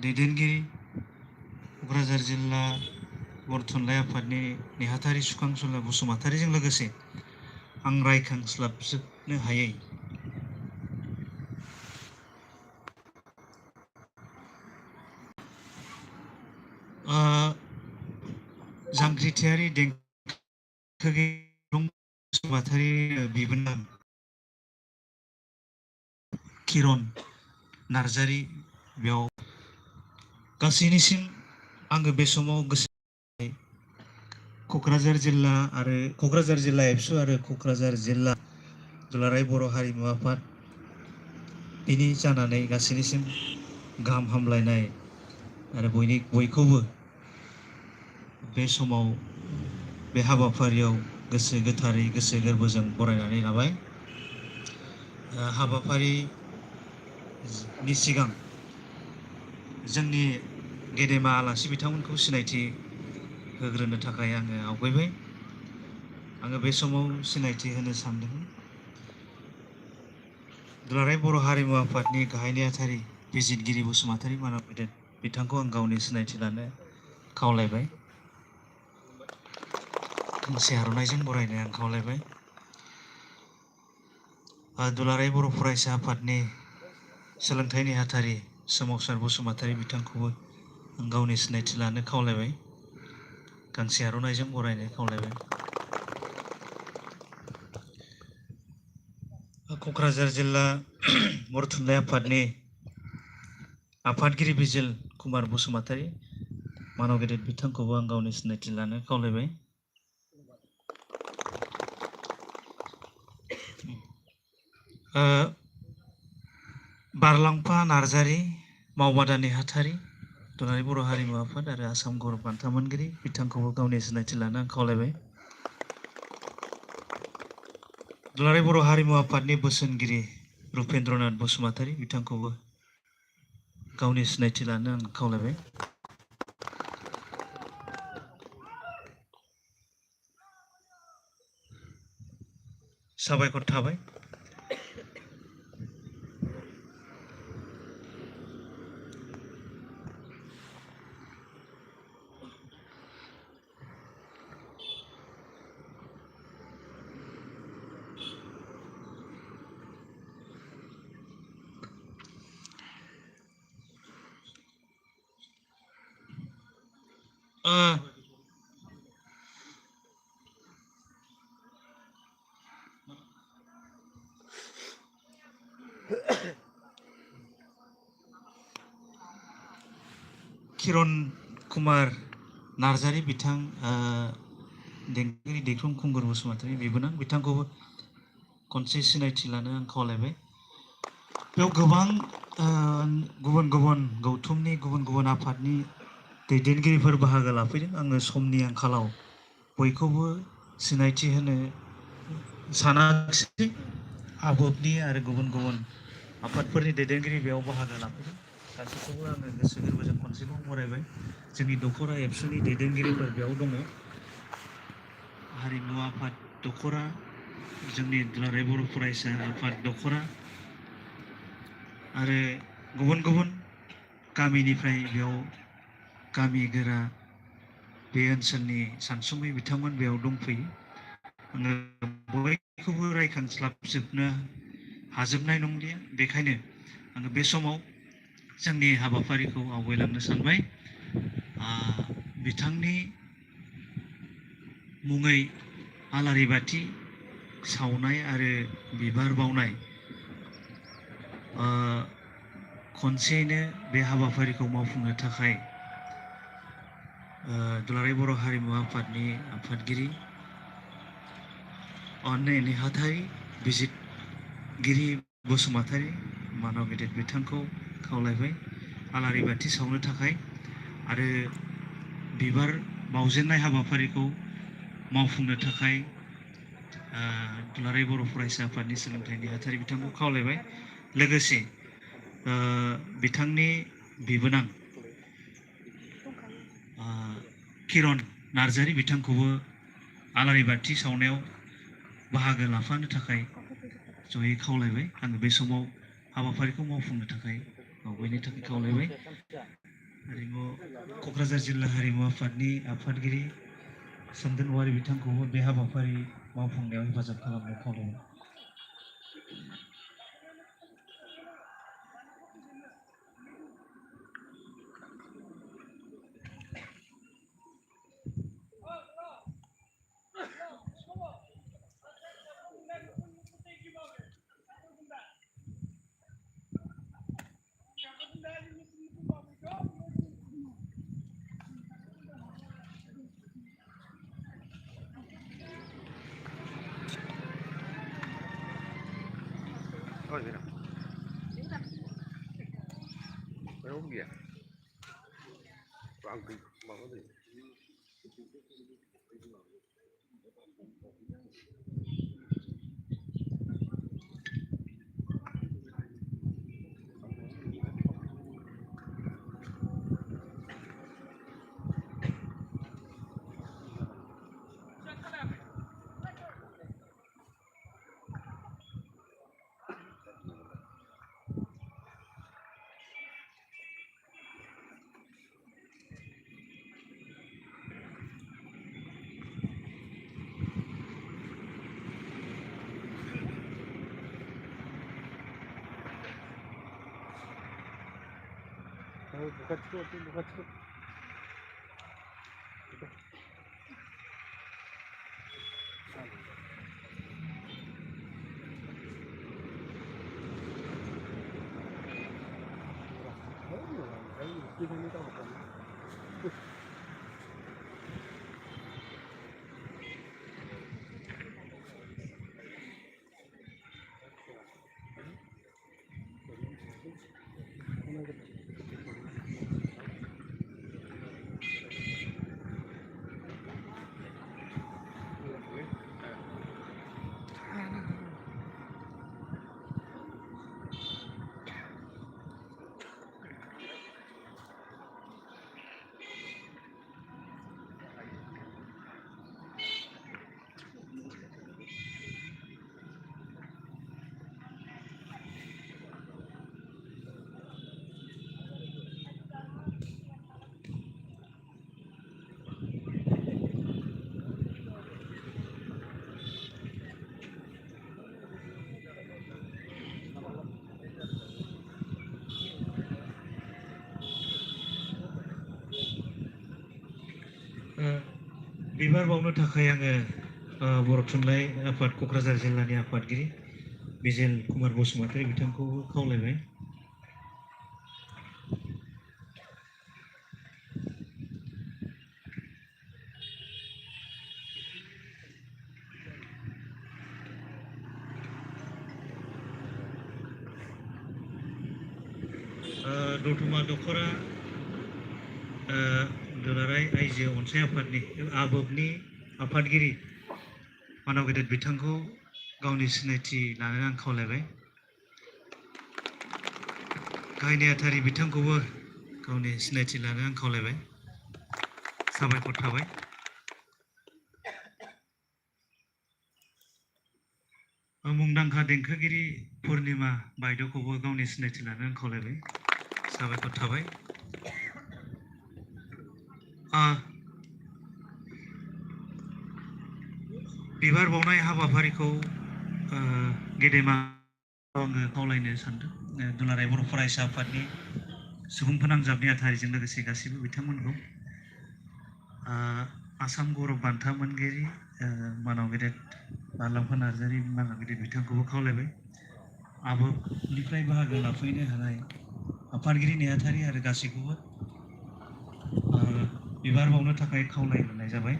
दैदेनगिरि क'क्राझार जिल्ला बर' थुनलाइ आफादनि नेहाथारि सुखांसुला बसुमतारीजों लोगोसे आं रायखांस्लाबजोबनो हायै जांख्रिथायारि देंखोगिरि बसुमतारी बिबोनां किरण नार्जारी बेयाव गासैनिसिम आङो बे समाव गोसो क'क्राझार जिल्ला आरो क'क्राझार जिल्ला एबसु आरो क'क्राझार जिल्ला दुलाराय बर' हारिमु आफाद बिनि जानानै गासैनिसिम गाहाम हामलायनाय आरो बयखौबो बे समाव बे हाबाफारियाव गोसो गोथारै गोसो गोरबोजों बरायनानै लाबाय। हाबाफारिनि सिगां जोंनि गेदेमा आलासि बिथांमोनखौ सिनायथि होग्रोनो थाखाय आङो आवगायबाय। आङो बे समाव सिनायथि होनो सानदों दुलाराय बर' हारिमु आफादनि गाहाय नेहाथारि बिजितगिरि बसुमतारी मानव गेदेर बिथांखौ आं गावनि सिनायथि लानो खावलायबाय। गांसे आर'नाइजों बरायनो आं खावलायबाय। दुलाराय बर' फरायसा आफादनि सोलोंथाइ नेहाथारि सोमावसार बसुमतारी बिथांखौबो आं गावनि सिनायथि लानो खावलायबाय। गांसे आर'नाइजों बरायनो खावलायबाय। क'क्राझार जिल्ला बर' थुनलाइ आफादनि आफादगिरि बिजिल कुमार बसुमतारी मानव गेदेर बिथांखौबो आं गावनि सिनायथि लानो खावलायबाय। बारलांफा नार्जारी मावबादा नेहाथारि दुलाराय बर' हारिमु आफाद आरो आसाम गौरब बान्था मोनगिरि बिथांखौबो गावनि सिनायथि लानो आं खावलायबाय। दुलाराय बर' हारिमु आफादनि बोसोनगिरि रुपेन्द्रनाथ बसुमतारी बिथांखौबो गावनि सिनायथि लानो आं खावलायबाय। साबायखर थाबाय। किरण कुमार नार्जारी बिथां देंखोगिरि दैख्रुं खुंगुर बसुमतारी बिबोनां बिथांखौबो खनसे सिनायथि लानो आं खावलायबाय। बेयाव गोबां गुबुन गुबुन गौथुमनि गुबुन गुबुन आफादनि दैदेनगिरिफोर बाहागो लाफैदों। आङो समनि आंखालाव बयखौबो सिनायथि होनो सानाखिसै। आबोबनि आरो गुबुन गुबुन आफादफोरनि दैदेनगिरि बेयाव बाहागो लाफैदों। गासैखौबो आङो गोसो गोरबोजों खनसेबाव बरायबाय। जोंनि दख'रा एबसुनि दैदेनगिरिफोर बेयाव दङ। हारिमु आफाद दख'रा, जोंनि दुलाराय बर' फरायसा आफाद दख'रा आरो गुबुन गुबुन गामिनिफ्राय बेयाव गामि गोरा बे ओनसोलनि सानसुमै बिथांमोन बेयाव दंफैयो। आङो बयखौबो रायखांस्लाबजोबनो हाजोबनाय नंलिया, बेखायनो आङो बे समाव जोंनि हाबाफारिखौ आवगायलांनो सानबाय। बिथांनि मुङै आलारि बाथि सावनाय आरो बिबार बावनाय खनसेयैनो बे हाबाफारिखौ मावफुंनो थाखाय दुलाराय बर' हारिमु आफादनि आफादगिरि नेहाथारि बिजितगिरि बसुमतारी मानव गेदेर बिथांखौ खावलायबाय आलारि बाथि सावनो थाखाय आरो बिबार बावजेननाय हाबाफारिखौ मावफुंनो थाखाय दुलाराय बर' फरायसा आफादनि सोलोंथाइ नेहाथारि बिथांखौ खावलायबाय। लोगोसे बिथांनि बिबोनां किरण नार्जारी बिथांखौबो आलारि बाथि सावनायाव बाहागो लाफानो थाखाय जयै खावलायबाय। आङो बे समाव हाबाफारिखौ मावफुंनो थाखाय आवगायनो थाखाय खावलायबाय। हारिमु क'क्राझार जिल्ला हारिमु आफादनि आफादगिरि सोमदोन औवारि बिथांखौबो बे हाबाफारि मावफुंनायाव हेफाजाब खालामनो खावलायबाय। Oh, mira. Pero un día. Vâng, mà có gì? Buka cukup, buka cukup. बिबार बावनो थाखाय आङो बर' थुनलाइ आफाद क'क्राझार जिल्लानि आफादगिरि बिजेल कुमार बसुमतारी बिथांखौबो खावलायबाय। दतमा दख'रा दुलाराय आइजो अनसाइ आफादनि आबोबनि आफादगिरि मानव गेदेर बिथांखौ गावनि सिनायथि लानो आं खावलायबाय। गाहाय नेहाथारि बिथांखौबो गावनि सिनायथि लानो आं खावलायबाय। साबायखर थाबाय। मुंदांखा देंखोगिरि पुर्णिमा बायद'खौबो गावनि सिनायथि लानो आं खावलायबाय। साबायखर थाबाय। बिबार बावनाय हाबाफारिखौ गेदेमा आङो खावलायनो सानदों। दुलाराय बर' फरायसा आफादनि सुबुं फोनांजाब नेहाथारिजों लोगोसे गासैबो बिथांमोनखौ आसाम गौरब बान्था मोनगिरि मानव गेदेर बालाम्फा नार्जारि मानव गेदेर बिथांखौबो खावलायबाय। आबोबनिफ्राय बाहागो लाफैनो हानाय आफादगिरि नेहाथारि आरो गासैखौबो बिबार बावनो थाखाय खावलायहरनाय जाबाय।